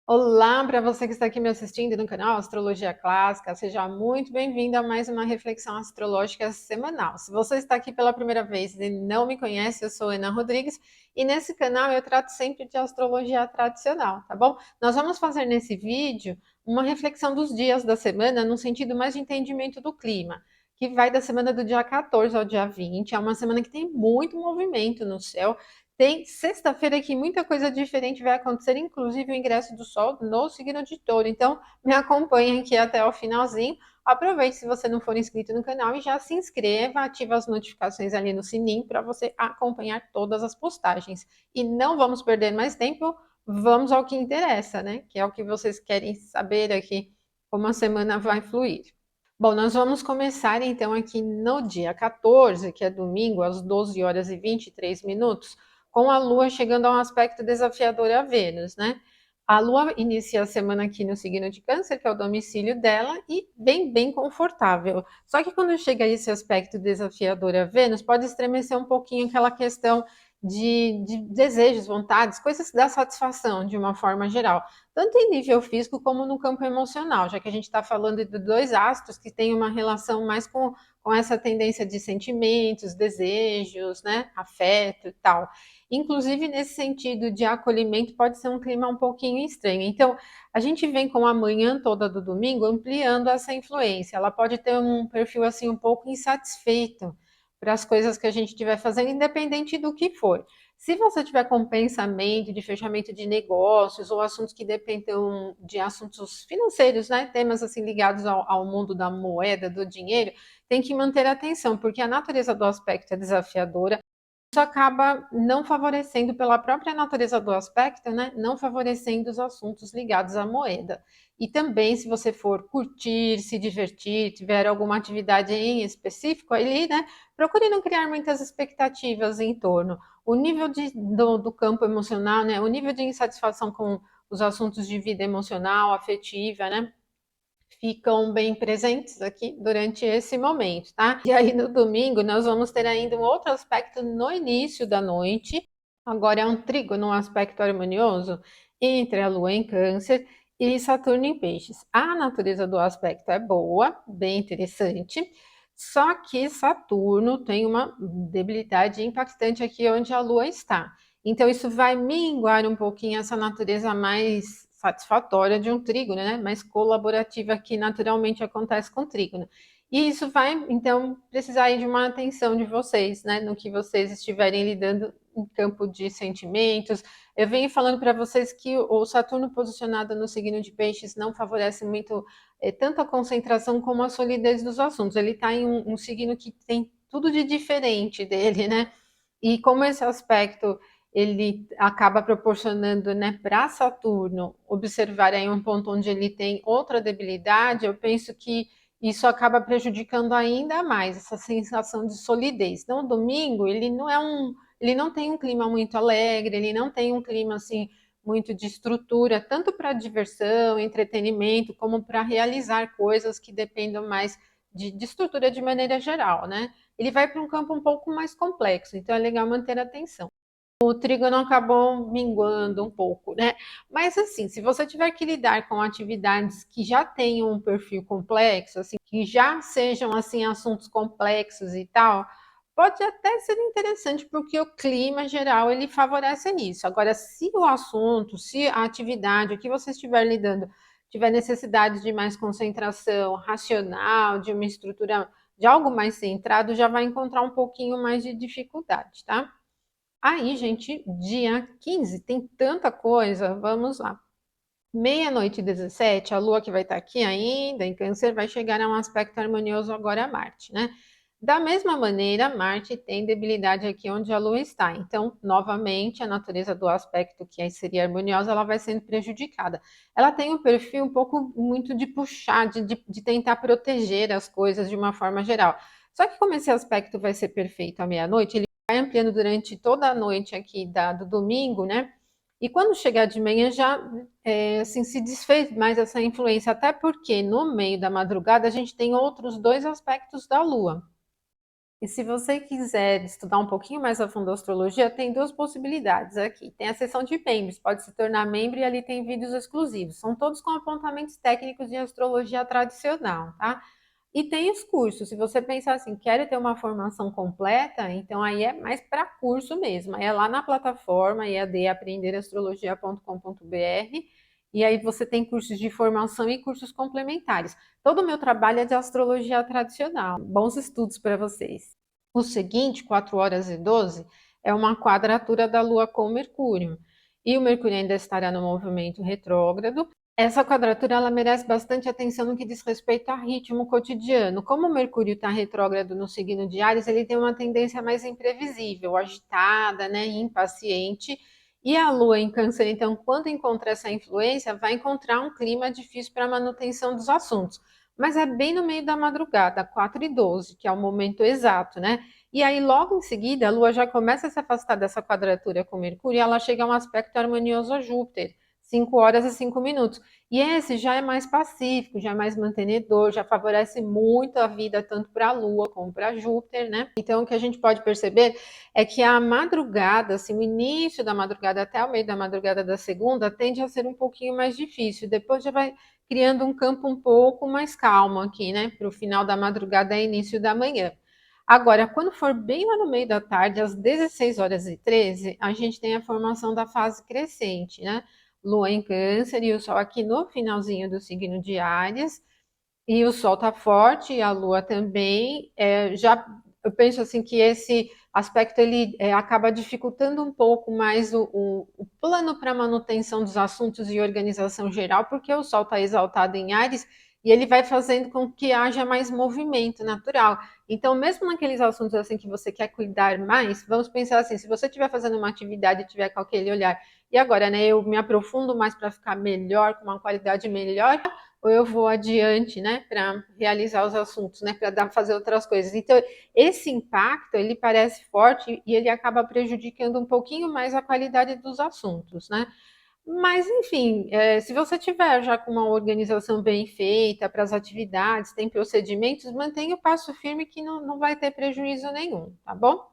Olá, para você que está aqui me assistindo no canal Astrologia Clássica, seja muito bem-vindo a mais uma reflexão astrológica semanal. Se você está aqui pela primeira vez e não me conhece, eu sou Ana Rodrigues e nesse canal eu trato sempre de astrologia tradicional, tá bom? Nós vamos fazer nesse vídeo uma reflexão dos dias da semana no sentido mais de entendimento do clima, que vai da semana do dia 14 ao dia 20. É uma semana que tem muito movimento no céu. Tem sexta-feira que muita coisa diferente vai acontecer, inclusive o ingresso do Sol no signo de Touro. Então, me acompanhe aqui até o finalzinho. Aproveite se você não for inscrito no canal e já se inscreva, ative as notificações ali no sininho para você acompanhar todas as postagens. E não vamos perder mais tempo, vamos ao que interessa, né? Que é o que vocês querem saber aqui, como a semana vai fluir. Bom, nós vamos começar então aqui no dia 14, que é domingo, às 12 horas e 23 minutos, com a Lua chegando a um aspecto desafiador a Vênus, né? A Lua inicia a semana aqui no signo de Câncer, que é o domicílio dela, e bem confortável. Só que quando chega esse aspecto desafiador a Vênus, pode estremecer um pouquinho aquela questão de desejos, vontades, coisas da satisfação de uma forma geral, tanto em nível físico como no campo emocional, já que a gente está falando de dois astros que têm uma relação mais com essa tendência de sentimentos, desejos, né, afeto e tal. Inclusive, nesse sentido de acolhimento, pode ser um clima um pouquinho estranho. Então, a gente vem com a manhã toda do domingo ampliando essa influência. Ela pode ter um perfil assim um pouco insatisfeito para as coisas que a gente estiver fazendo, independente do que for. Se você tiver com pensamento de fechamento de negócios ou assuntos que dependam de assuntos financeiros, né, temas assim ligados ao mundo da moeda, do dinheiro, tem que manter a atenção, porque a natureza do aspecto é desafiadora. Isso acaba não favorecendo, pela própria natureza do aspecto, né, não favorecendo os assuntos ligados à moeda. E também, se você for curtir, se divertir, tiver alguma atividade em específico ali, né, procure não criar muitas expectativas em torno. O nível do campo emocional, né, o nível de insatisfação com os assuntos de vida emocional, afetiva, né, ficam bem presentes aqui durante esse momento, tá? E aí no domingo nós vamos ter ainda um outro aspecto no início da noite. Agora é um trígono, um aspecto harmonioso entre a Lua em Câncer e Saturno em Peixes. A natureza do aspecto é boa, bem interessante, só que Saturno tem uma debilidade impactante aqui onde a Lua está. Então isso vai minguar um pouquinho essa natureza mais satisfatória de um trígono, né? Mais colaborativa que naturalmente acontece com o trígono. E isso vai, então, precisar de uma atenção de vocês, né? No que vocês estiverem lidando em campo de sentimentos. Eu venho falando para vocês que o Saturno posicionado no signo de Peixes não favorece muito tanto a concentração como a solidez dos assuntos. Ele está em um signo que tem tudo de diferente dele, né? E como esse aspecto ele acaba proporcionando, né, para Saturno observar aí um ponto onde ele tem outra debilidade, eu penso que isso acaba prejudicando ainda mais essa sensação de solidez. Então, o domingo, ele não tem um clima muito alegre, ele não tem um clima assim muito de estrutura, tanto para diversão, entretenimento, como para realizar coisas que dependam mais de estrutura de maneira geral, né? Ele vai para um campo um pouco mais complexo, então é legal manter a atenção. O trígono acabou minguando um pouco, né? Mas assim, se você tiver que lidar com atividades que já tenham um perfil complexo, assim, que já sejam assim assuntos complexos e tal, pode até ser interessante porque o clima geral ele favorece nisso. Agora, se o assunto, se a atividade, o que você estiver lidando, tiver necessidade de mais concentração racional, de uma estrutura, de algo mais centrado, já vai encontrar um pouquinho mais de dificuldade, tá? Aí, gente, dia 15 tem tanta coisa, vamos lá. Meia-noite e 17, a Lua que vai estar aqui ainda, em Câncer, vai chegar a um aspecto harmonioso agora a Marte, né? Da mesma maneira, Marte tem debilidade aqui onde a Lua está. Então, novamente, a natureza do aspecto que aí seria harmoniosa, ela vai sendo prejudicada. Ela tem um perfil um pouco muito de puxar, de tentar proteger as coisas de uma forma geral. Só que como esse aspecto vai ser perfeito à meia-noite, ele vai ampliando durante toda a noite aqui do domingo, né? E quando chegar de manhã já assim, se desfez mais essa influência, até porque no meio da madrugada a gente tem outros dois aspectos da Lua. E se você quiser estudar um pouquinho mais a fundo a astrologia, tem duas possibilidades aqui. Tem a seção de membros, pode se tornar membro e ali tem vídeos exclusivos. São todos com apontamentos técnicos de astrologia tradicional, tá? E tem os cursos. Se você pensar assim, quer ter uma formação completa, então aí é mais para curso mesmo. Aí é lá na plataforma eadaprenderAstrologia.com.br e aí você tem cursos de formação e cursos complementares. Todo o meu trabalho é de astrologia tradicional. Bons estudos para vocês. O seguinte, 4 horas e 12, é uma quadratura da Lua com Mercúrio. E o Mercúrio ainda estará no movimento retrógrado. Essa quadratura ela merece bastante atenção no que diz respeito a ritmo cotidiano. Como o Mercúrio está retrógrado no signo de Áries, ele tem uma tendência mais imprevisível, agitada, né, impaciente. E a Lua em Câncer, então, quando encontra essa influência, vai encontrar um clima difícil para a manutenção dos assuntos. Mas é bem no meio da madrugada, 4 e 12, que é o momento exato, né? E aí, logo em seguida, a Lua já começa a se afastar dessa quadratura com Mercúrio e ela chega a um aspecto harmonioso a Júpiter. 5 horas e 5 minutos. E esse já é mais pacífico, já é mais mantenedor, já favorece muito a vida tanto para a Lua como para Júpiter, né? Então, o que a gente pode perceber é que a madrugada, assim, o início da madrugada até o meio da madrugada da segunda, tende a ser um pouquinho mais difícil. Depois já vai criando um campo um pouco mais calmo aqui, né? Para o final da madrugada e início da manhã. Agora, quando for bem lá no meio da tarde, às 16 horas e 13, a gente tem a formação da fase crescente, né? Lua em Câncer e o Sol aqui no finalzinho do signo de Áries. E o Sol está forte e a Lua também. Eu penso assim que esse aspecto ele acaba dificultando um pouco mais o plano para manutenção dos assuntos e organização geral, porque o Sol está exaltado em Áries e ele vai fazendo com que haja mais movimento natural. Então, mesmo naqueles assuntos assim que você quer cuidar mais, vamos pensar assim, se você estiver fazendo uma atividade e tiver com aquele olhar, e agora, né, eu me aprofundo mais para ficar melhor, com uma qualidade melhor, ou eu vou adiante, né, para realizar os assuntos, né, para fazer outras coisas. Então, esse impacto, ele parece forte e ele acaba prejudicando um pouquinho mais a qualidade dos assuntos, né? Mas, enfim, se você tiver já com uma organização bem feita para as atividades, tem procedimentos, mantenha o passo firme que não vai ter prejuízo nenhum, tá bom?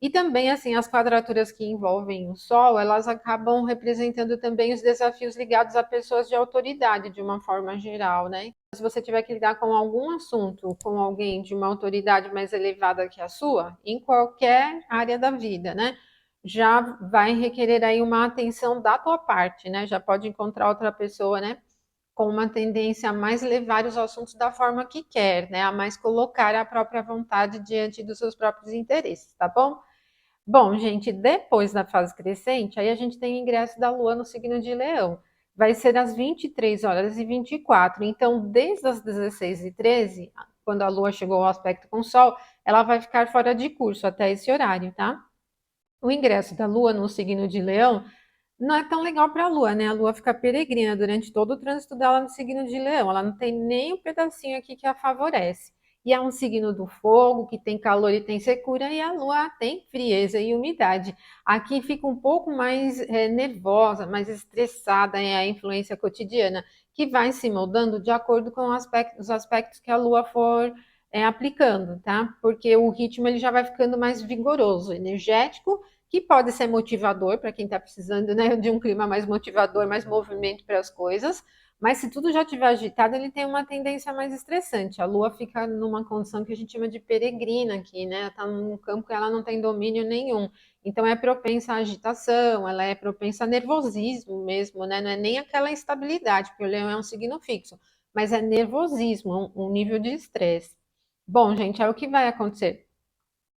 E também, assim, as quadraturas que envolvem o Sol, elas acabam representando também os desafios ligados a pessoas de autoridade, de uma forma geral, né? Se você tiver que lidar com algum assunto, com alguém de uma autoridade mais elevada que a sua, em qualquer área da vida, né? Já vai requerer aí uma atenção da tua parte, né? Já pode encontrar outra pessoa, né? Com uma tendência a mais levar os assuntos da forma que quer, né? A mais colocar a própria vontade diante dos seus próprios interesses, tá bom? Bom, gente, depois da fase crescente, aí a gente tem o ingresso da Lua no signo de Leão. Vai ser às 23 horas e 24. Então, desde as 16 e 13, quando a Lua chegou ao aspecto com o Sol, ela vai ficar fora de curso até esse horário, tá? O ingresso da Lua no signo de Leão não é tão legal para a Lua, né? A Lua fica peregrina durante todo o trânsito dela no signo de Leão. Ela não tem nem um pedacinho aqui que a favorece. E é um signo do fogo, que tem calor e tem secura, e a Lua tem frieza e umidade. Aqui fica um pouco mais nervosa, mais estressada, é a influência cotidiana, que vai se moldando de acordo com os aspectos que a Lua for aplicando, tá? Porque o ritmo ele já vai ficando mais vigoroso, energético, que pode ser motivador para quem está precisando, né, de um clima mais motivador, mais movimento para as coisas. Mas se tudo já estiver agitado, ele tem uma tendência mais estressante. A Lua fica numa condição que a gente chama de peregrina aqui, né? Está num campo que ela não tem domínio nenhum. Então é propensa à agitação, ela é propensa a nervosismo mesmo, né? Não é nem aquela instabilidade, porque o Leão é um signo fixo, mas é nervosismo, um nível de estresse. Bom, gente, é o que vai acontecer.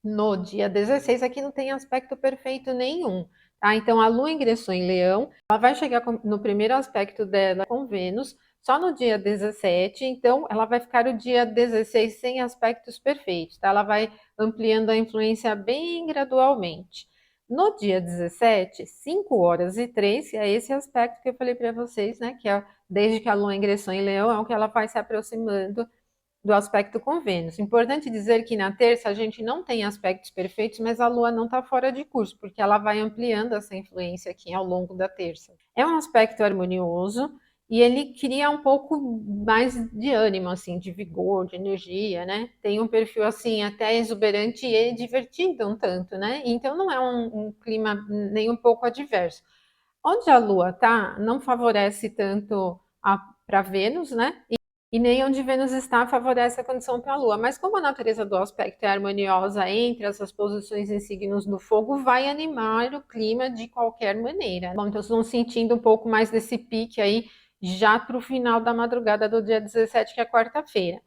No dia 16, aqui não tem aspecto perfeito nenhum, tá? Então, a Lua ingressou em Leão, ela vai chegar no primeiro aspecto dela com Vênus, só no dia 17, então ela vai ficar o dia 16 sem aspectos perfeitos, tá? Ela vai ampliando a influência bem gradualmente. No dia 17, 5 horas e 3, que é esse aspecto que eu falei para vocês, né? Que é desde que a Lua ingressou em Leão, é o que ela vai se aproximando do aspecto com Vênus. Importante dizer que na terça a gente não tem aspectos perfeitos, mas a Lua não está fora de curso, porque ela vai ampliando essa influência aqui ao longo da terça. É um aspecto harmonioso e ele cria um pouco mais de ânimo, assim, de vigor, de energia, né? Tem um perfil, assim, até exuberante e divertido um tanto, né? Então não é um clima nem um pouco adverso. Onde a Lua tá, não favorece tanto para Vênus, né? E nem onde Vênus está favorece a condição para a Lua. Mas como a natureza do aspecto é harmoniosa entre essas posições em signos do fogo, vai animar o clima de qualquer maneira. Bom, então vocês vão sentindo um pouco mais desse pique aí já para o final da madrugada do dia 17, que é quarta-feira.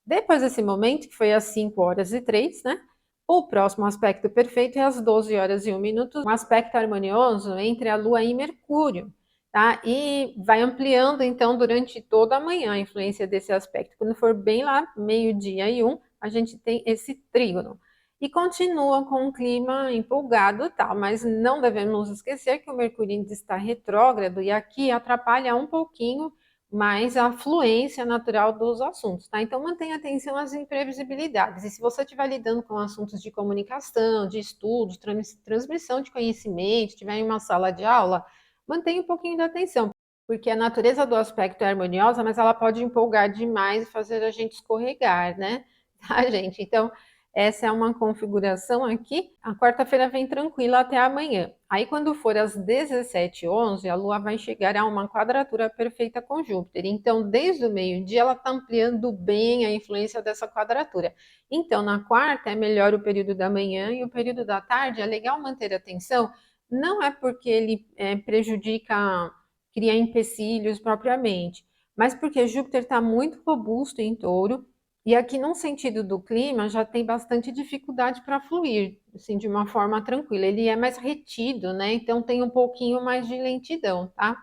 Depois desse momento, que foi às 5 horas e 3, né? O próximo aspecto perfeito é às 12 horas e 1 minuto, um aspecto harmonioso entre a Lua e Mercúrio, tá? E vai ampliando, então, durante toda a manhã a influência desse aspecto. Quando for bem lá, meio-dia e 1, a gente tem esse trígono. E continua com um clima empolgado e tal, mas não devemos esquecer que o Mercúrio ainda está retrógrado e aqui atrapalha um pouquinho mais a fluência natural dos assuntos, tá? Então mantenha atenção às imprevisibilidades. E se você estiver lidando com assuntos de comunicação, de estudos, transmissão de conhecimento, estiver em uma sala de aula, mantenha um pouquinho de atenção, porque a natureza do aspecto é harmoniosa, mas ela pode empolgar demais e fazer a gente escorregar, né? Tá, gente? Então, essa é uma configuração aqui. A quarta-feira vem tranquila até amanhã. Aí, quando for às 17h11, a Lua vai chegar a uma quadratura perfeita com Júpiter. Então, desde o meio-dia, ela está ampliando bem a influência dessa quadratura. Então, na quarta, é melhor o período da manhã e o período da tarde é legal manter atenção. Não é porque ele prejudica, cria empecilhos propriamente, mas porque Júpiter está muito robusto em Touro e aqui, num sentido do clima, já tem bastante dificuldade para fluir, assim, de uma forma tranquila. Ele é mais retido, né? Então tem um pouquinho mais de lentidão, tá?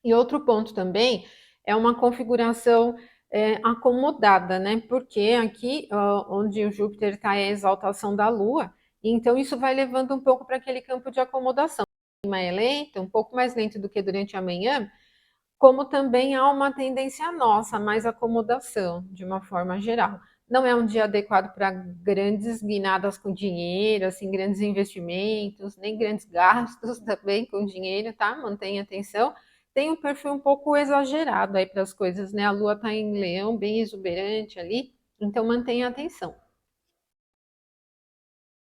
E outro ponto também é uma configuração acomodada, né? Porque aqui, onde o Júpiter está, é a exaltação da Lua, então isso vai levando um pouco para aquele campo de acomodação. O clima é lento, um pouco mais lento do que durante a manhã, como também há uma tendência nossa, mais acomodação, de uma forma geral. Não é um dia adequado para grandes guinadas com dinheiro, assim, grandes investimentos, nem grandes gastos também com dinheiro, tá? Mantenha atenção. Tem um perfil um pouco exagerado aí para as coisas, né? A Lua está em Leão, bem exuberante ali, então mantenha atenção.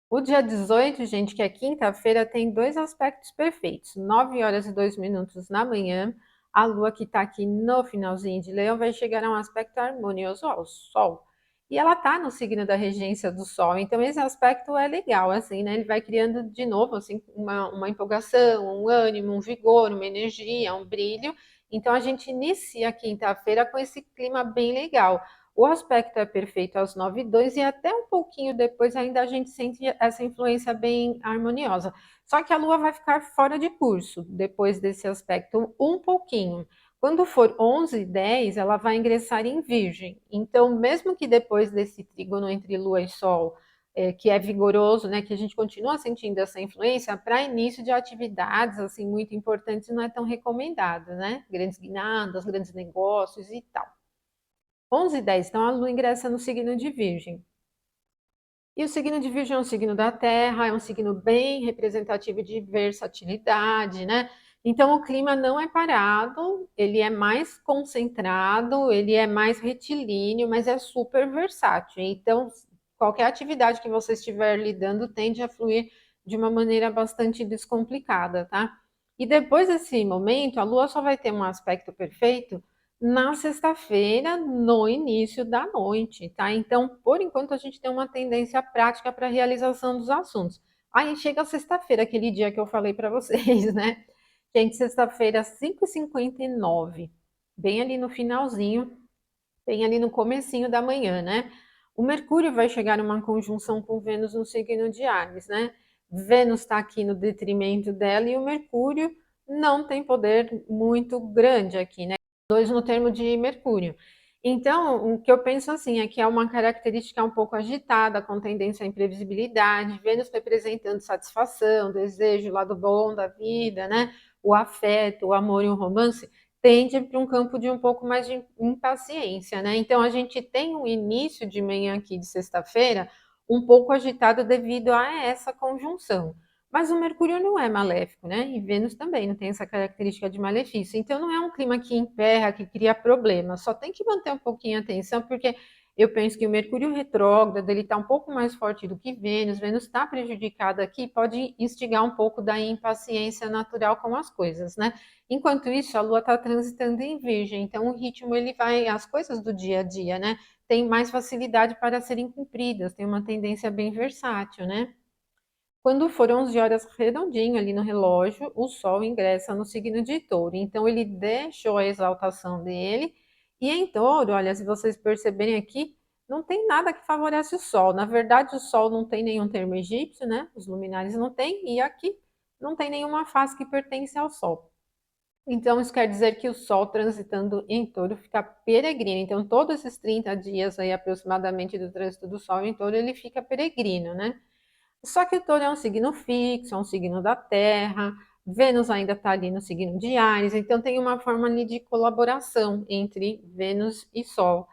O dia 18, gente, que é quinta-feira, tem dois aspectos perfeitos. 9 horas e 2 minutos na manhã, a Lua que está aqui no finalzinho de Leão vai chegar a um aspecto harmonioso ao Sol. E ela está no signo da regência do Sol, então esse aspecto é legal, assim, né? Ele vai criando de novo, assim, uma empolgação, um ânimo, um vigor, uma energia, um brilho. Então a gente inicia a quinta-feira com esse clima bem legal. O aspecto é perfeito às 9h02 e até um pouquinho depois ainda a gente sente essa influência bem harmoniosa. Só que a Lua vai ficar fora de curso depois desse aspecto um pouquinho. Quando for 11h10, ela vai ingressar em Virgem. Então, mesmo que depois desse trígono entre Lua e Sol, que é vigoroso, né, que a gente continua sentindo essa influência, para início de atividades assim muito importantes não é tão recomendado, né? Grandes guinadas, grandes negócios e tal. 11h10, então a Lua ingressa no signo de Virgem. E o signo de Virgem é um signo da Terra, é um signo bem representativo de versatilidade, né? Então o clima não é parado, ele é mais concentrado, ele é mais retilíneo, mas é super versátil. Então, qualquer atividade que você estiver lidando tende a fluir de uma maneira bastante descomplicada, tá? E depois desse momento, a Lua só vai ter um aspecto perfeito na sexta-feira, no início da noite, tá? Então, por enquanto, a gente tem uma tendência prática para a realização dos assuntos. Aí chega a sexta-feira, aquele dia que eu falei para vocês, né? Gente, sexta-feira, 5h59, bem ali no finalzinho, bem ali no comecinho da manhã, né? O Mercúrio vai chegar numa conjunção com Vênus no signo de Áries, né? Vênus está aqui no detrimento dela e o Mercúrio não tem poder muito grande aqui, né? Dois no termo de Mercúrio. Então, o que eu penso assim é que é uma característica um pouco agitada, com tendência à imprevisibilidade, Vênus representando satisfação, desejo, lado bom da vida, né? O afeto, o amor e o romance tende para um campo de um pouco mais de impaciência, né? Então a gente tem um início de manhã aqui de sexta-feira um pouco agitado devido a essa conjunção. Mas o Mercúrio não é maléfico, né? E Vênus também não tem essa característica de malefício. Então não é um clima que emperra, que cria problemas. Só tem que manter um pouquinho a atenção, porque eu penso que o Mercúrio retrógrado ele está um pouco mais forte do que Vênus. Vênus está prejudicada aqui, pode instigar um pouco da impaciência natural com as coisas, né? Enquanto isso, a Lua está transitando em Virgem, então o ritmo ele vai, as coisas do dia a dia, né? Tem mais facilidade para serem cumpridas, tem uma tendência bem versátil, né? Quando for 11 horas redondinho ali no relógio, o Sol ingressa no signo de Touro. Então, ele deixou a exaltação dele. E em Touro, olha, se vocês perceberem aqui, não tem nada que favorece o Sol. Na verdade, o Sol não tem nenhum termo egípcio, né? Os luminares não têm. E aqui não tem nenhuma face que pertence ao Sol. Então, isso quer dizer que o Sol transitando em Touro fica peregrino. Então, todos esses 30 dias aí aproximadamente do trânsito do Sol em Touro, ele fica peregrino, né? Só que o touro é um signo fixo, é um signo da Terra, Vênus ainda está ali no signo de Áries, então tem uma forma ali de colaboração entre Vênus e Sol.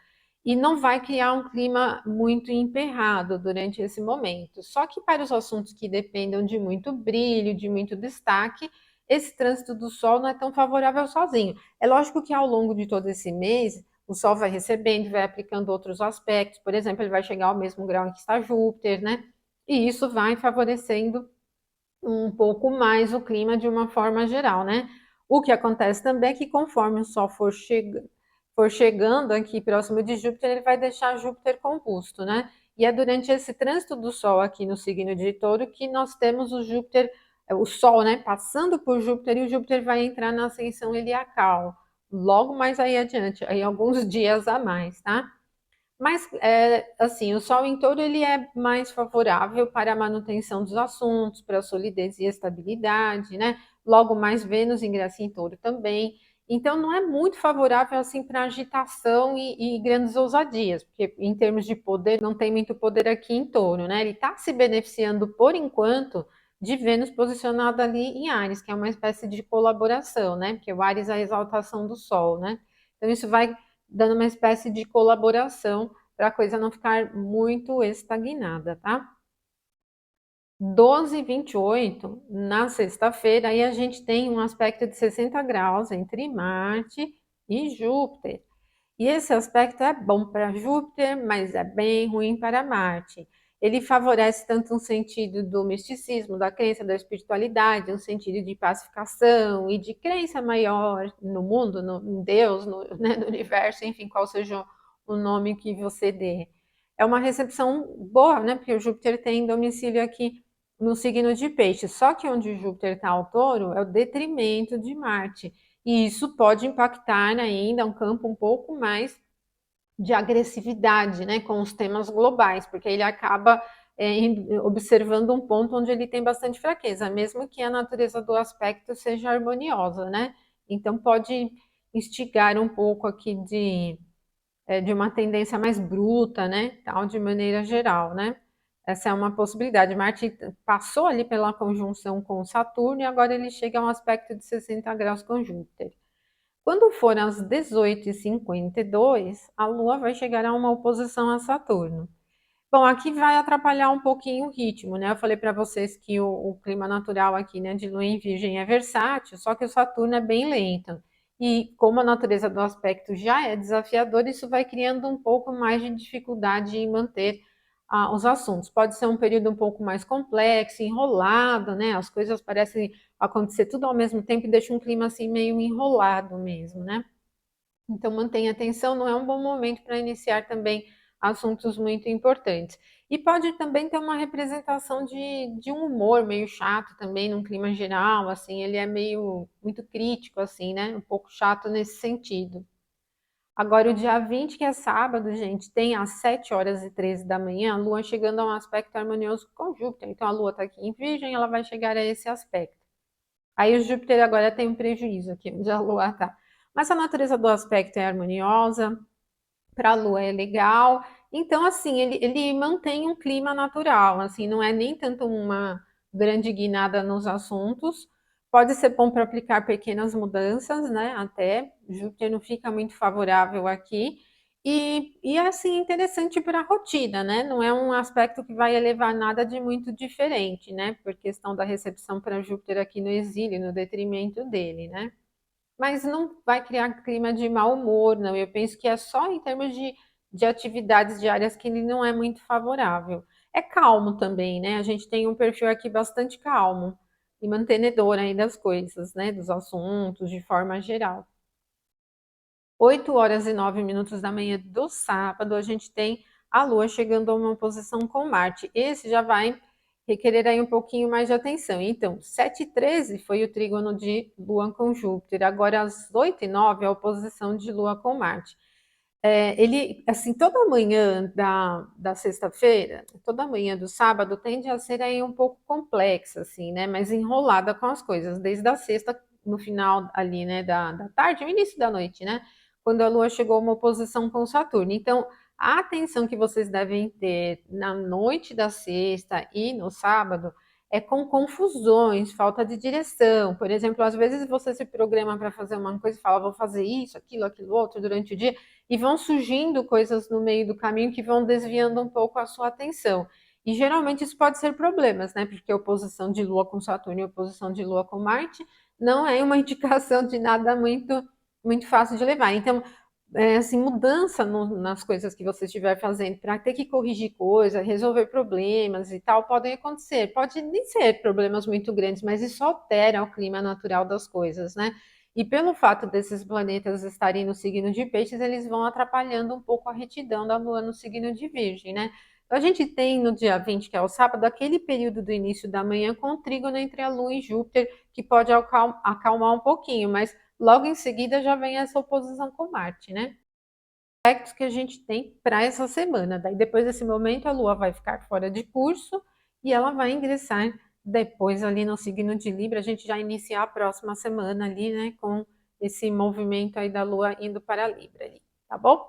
E não vai criar um clima muito emperrado durante esse momento. Só que para os assuntos que dependam de muito brilho, de muito destaque, esse trânsito do Sol não é tão favorável sozinho. É lógico que ao longo de todo esse mês, o Sol vai recebendo, vai aplicando outros aspectos, por exemplo, ele vai chegar ao mesmo grau em que está Júpiter, né? E isso vai favorecendo um pouco mais o clima de uma forma geral, né? O que acontece também é que conforme o Sol for chegando aqui próximo de Júpiter, ele vai deixar Júpiter composto, né? E é durante esse trânsito do Sol aqui no signo de Touro que nós temos o Júpiter, o Sol, né, passando por Júpiter e o Júpiter vai entrar na ascensão heliacal, logo mais aí adiante, aí alguns dias a mais, tá? Mas, assim, o Sol em Touro ele é mais favorável para a manutenção dos assuntos, para a solidez e estabilidade, né? Logo mais Vênus ingressa em Touro também. Então, não é muito favorável assim para agitação e grandes ousadias, porque em termos de poder, não tem muito poder aqui em Touro, né? Ele está se beneficiando, por enquanto, de Vênus posicionada ali em Áries, que é uma espécie de colaboração, né? Porque o Áries é a exaltação do Sol, né? Então, isso vai dando uma espécie de colaboração para a coisa não ficar muito estagnada, tá? 12h28, na sexta-feira, aí a gente tem um aspecto de 60 graus entre Marte e Júpiter. E esse aspecto é bom para Júpiter, mas é bem ruim para Marte. Ele favorece tanto um sentido do misticismo, da crença, da espiritualidade, um sentido de pacificação e de crença maior no mundo, em Deus, né, no universo, enfim, qual seja o nome que você dê. É uma recepção boa, né? Porque o Júpiter tem domicílio aqui no signo de Peixe. Só que onde Júpiter está ao touro é o detrimento de Marte. E isso pode impactar ainda um campo um pouco mais de agressividade, né, com os temas globais, porque ele acaba observando um ponto onde ele tem bastante fraqueza, mesmo que a natureza do aspecto seja harmoniosa, né? Então pode instigar um pouco aqui de uma tendência mais bruta, né? Tal, de maneira geral, né? Essa é uma possibilidade. Marte passou ali pela conjunção com Saturno e agora ele chega a um aspecto de 60 graus com Júpiter. Quando for às 18h52, a Lua vai chegar a uma oposição a Saturno. Bom, aqui vai atrapalhar um pouquinho o ritmo, né? Eu falei para vocês que o clima natural aqui, né, de Lua em Virgem é versátil, só que o Saturno é bem lento. E como a natureza do aspecto já é desafiador, isso vai criando um pouco mais de dificuldade em manter os assuntos. Pode ser um período um pouco mais complexo, enrolado, né? As coisas parecem acontecer tudo ao mesmo tempo e deixa um clima assim meio enrolado mesmo, né? Então, mantenha atenção, não é um bom momento para iniciar também assuntos muito importantes. E pode também ter uma representação de um humor meio chato também, num clima geral, assim, ele é meio muito crítico, assim, né? Um pouco chato nesse sentido. Agora, o dia 20, que é sábado, gente, tem às 7h13 da manhã, a Lua chegando a um aspecto harmonioso com Júpiter. Então, a Lua está aqui em Virgem, ela vai chegar a esse aspecto. Aí o Júpiter agora tem um prejuízo aqui, onde a Lua está. Mas a natureza do aspecto é harmoniosa, para a Lua é legal. Então, assim, ele mantém um clima natural, assim, não é nem tanto uma grande guinada nos assuntos. Pode ser bom para aplicar pequenas mudanças, né? Até Júpiter não fica muito favorável aqui. E assim, interessante para a rotina, né? Não é um aspecto que vai elevar nada de muito diferente, né? Por questão da recepção para Júpiter aqui no exílio, no detrimento dele, né? Mas não vai criar clima de mau humor, não. Eu penso que é só em termos de atividades diárias que ele não é muito favorável. É calmo também, né? A gente tem um perfil aqui bastante calmo e mantenedor aí das coisas, né? Dos assuntos, de forma geral. 8h09 da manhã do sábado, a gente tem a Lua chegando a uma posição com Marte. Esse já vai requerer aí um pouquinho mais de atenção. Então, 7h13 foi o trígono de Lua com Júpiter. Agora, às 8h09, a oposição de Lua com Marte. Ele, assim, toda manhã da sexta-feira, toda manhã do sábado, tende a ser aí um pouco complexa, assim, né? Mas enrolada com as coisas, desde a sexta, no final ali, né, da tarde, no início da noite, né? Quando a Lua chegou a uma oposição com Saturno. Então, a atenção que vocês devem ter na noite da sexta e no sábado é com confusões, falta de direção. Por exemplo, às vezes você se programa para fazer uma coisa e fala, vou fazer isso, aquilo outro durante o dia, e vão surgindo coisas no meio do caminho que vão desviando um pouco a sua atenção. E geralmente isso pode ser problemas, né? Porque a oposição de Lua com Saturno e a oposição de Lua com Marte não é uma indicação de nada muito fácil de levar. Então, assim, mudança nas coisas que você estiver fazendo para ter que corrigir coisas, resolver problemas e tal, podem acontecer. Pode nem ser problemas muito grandes, mas isso altera o clima natural das coisas, né? E pelo fato desses planetas estarem no signo de Peixes, eles vão atrapalhando um pouco a retidão da Lua no signo de Virgem, né? Então, a gente tem no dia 20, que é o sábado, aquele período do início da manhã com o trígono entre a Lua e Júpiter, que pode acalmar um pouquinho, mas logo em seguida já vem essa oposição com Marte, né? Aspectos que a gente tem para essa semana. Daí depois desse momento a Lua vai ficar fora de curso e ela vai ingressar depois ali no signo de Libra. A gente já iniciar a próxima semana ali, né, com esse movimento aí da Lua indo para Libra ali, tá bom?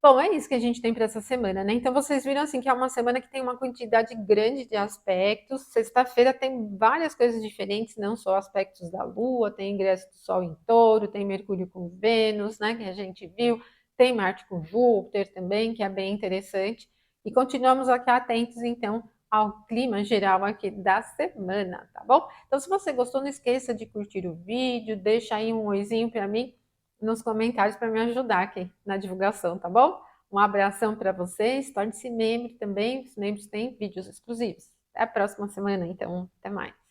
Bom, é isso que a gente tem para essa semana, né? Então vocês viram assim que é uma semana que tem uma quantidade grande de aspectos. Sexta-feira tem várias coisas diferentes, não só aspectos da Lua, tem ingresso do Sol em Touro, tem Mercúrio com Vênus, né, que a gente viu, tem Marte com Júpiter também, que é bem interessante. E continuamos aqui atentos então ao clima geral aqui da semana, tá bom? Então se você gostou, não esqueça de curtir o vídeo, deixa aí um oizinho para mim nos comentários para me ajudar aqui na divulgação, tá bom? Um abração para vocês, torne-se membro também, os membros têm vídeos exclusivos. Até a próxima semana, então, até mais.